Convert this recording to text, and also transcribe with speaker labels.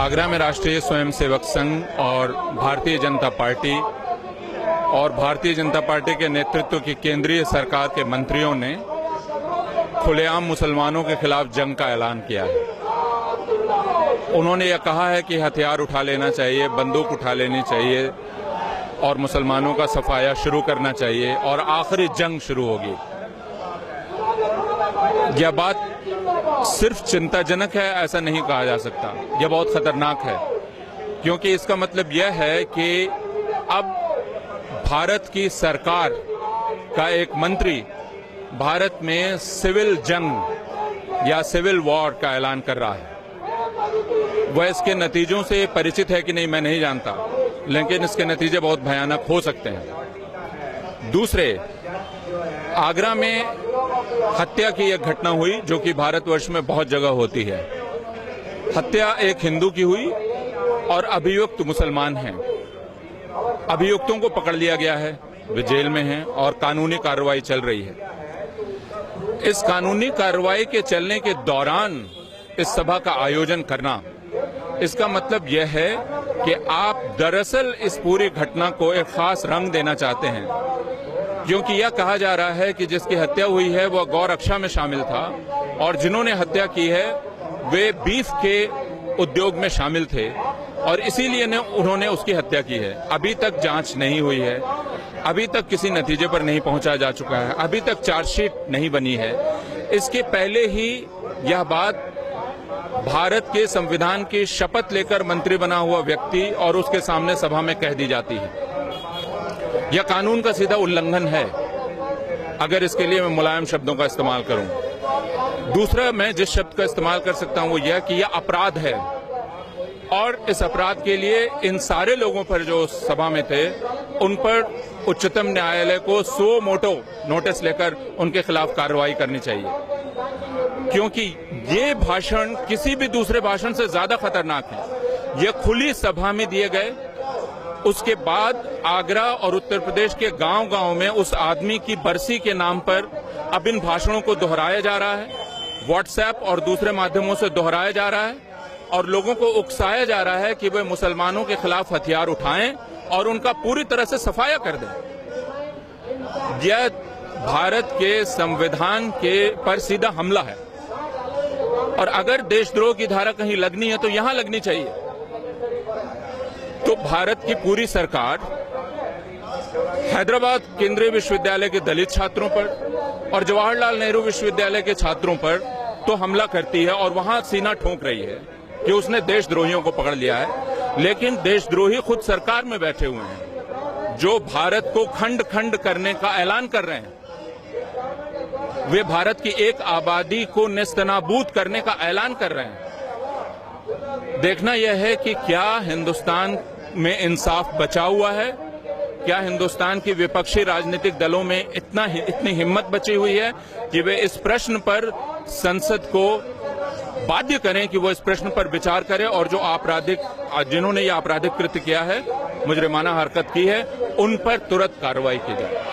Speaker 1: आगरा में राष्ट्रीय स्वयंसेवक संघ और भारतीय जनता पार्टी के नेतृत्व की केंद्रीय सरकार के मंत्रियों ने खुलेआम मुसलमानों के खिलाफ जंग का ऐलान किया है। उन्होंने यह कहा है कि हथियार उठा लेना चाहिए, बंदूक उठा लेनी चाहिए और मुसलमानों का सफाया शुरू करना चाहिए और आखिरी जंग शुरू होगी। यह बात सिर्फ चिंताजनक है ऐसा नहीं कहा जा सकता, यह बहुत खतरनाक है, क्योंकि इसका मतलब यह है कि अब भारत की सरकार का एक मंत्री भारत में सिविल जंग या सिविल वॉर का ऐलान कर रहा है। वह इसके नतीजों से परिचित है कि नहीं मैं नहीं जानता, लेकिन इसके नतीजे बहुत भयानक हो सकते हैं। दूसरे, आगरा में हत्या की एक घटना हुई जो कि भारतवर्ष में बहुत जगह होती है। हत्या एक हिंदू की हुई और अभियुक्त मुसलमान हैं। अभियुक्तों को पकड़ लिया गया है, वे जेल में हैं और कानूनी कार्रवाई चल रही है। इस कानूनी कार्रवाई के चलने के दौरान इस सभा का आयोजन करना, इसका मतलब यह है कि आप दरअसल इस पूरी घटना को एक खास रंग देना चाहते हैं, क्योंकि यह कहा जा रहा है कि जिसकी हत्या हुई है वह गौ रक्षा में शामिल था और जिन्होंने हत्या की है वे बीफ के उद्योग में शामिल थे और इसीलिए उन्होंने उसकी हत्या की है। अभी तक जांच नहीं हुई है, अभी तक किसी नतीजे पर नहीं पहुंचा जा चुका है, अभी तक चार्जशीट नहीं बनी है। इसके पहले ही यह बात भारत के संविधान की शपथ लेकर मंत्री बना हुआ व्यक्ति और उसके सामने सभा में कह दी जाती है। यह कानून का सीधा उल्लंघन है, अगर इसके लिए मैं मुलायम शब्दों का इस्तेमाल करूं। दूसरा, मैं जिस शब्द का इस्तेमाल कर सकता हूं वो यह कि यह अपराध है और इस अपराध के लिए इन सारे लोगों पर जो सभा में थे उन पर उच्चतम न्यायालय को सो मोटो नोटिस लेकर उनके खिलाफ कार्रवाई करनी चाहिए, क्योंकि ये भाषण किसी भी दूसरे भाषण से ज्यादा खतरनाक है। यह खुली सभा में दिए गए, उसके बाद आगरा और उत्तर प्रदेश के गांव-गांव में उस आदमी की बरसी के नाम पर अब इन भाषणों को दोहराया जा रहा है, व्हाट्सएप और दूसरे माध्यमों से दोहराया जा रहा है और लोगों को उकसाया जा रहा है कि वे मुसलमानों के खिलाफ हथियार उठाएं और उनका पूरी तरह से सफाया कर दें। यह भारत के संविधान के पर सीधा हमला है और अगर देशद्रोह की धारा कहीं लगनी है तो यहां लगनी चाहिए। तो भारत की पूरी सरकार हैदराबाद केंद्रीय विश्वविद्यालय के दलित छात्रों पर और जवाहरलाल नेहरू विश्वविद्यालय के छात्रों पर तो हमला करती है और वहां सीना ठोंक रही है कि उसने देशद्रोहियों को पकड़ लिया है, लेकिन देशद्रोही खुद सरकार में बैठे हुए हैं जो भारत को खंड खंड करने का ऐलान कर रहे हैं। वे भारत की एक आबादी को नेस्तनाबूद करने का ऐलान कर रहे हैं। देखना यह है कि क्या हिंदुस्तान में इंसाफ बचा हुआ है, क्या हिंदुस्तान की विपक्षी राजनीतिक दलों में इतनी हिम्मत बची हुई है कि वे इस प्रश्न पर संसद को बाध्य करें कि वो इस प्रश्न पर विचार करें और जो जिन्होंने ये आपराधिक कृत्य किया है, मुजरिमाना हरकत की है, उन पर तुरंत कार्रवाई की जाए।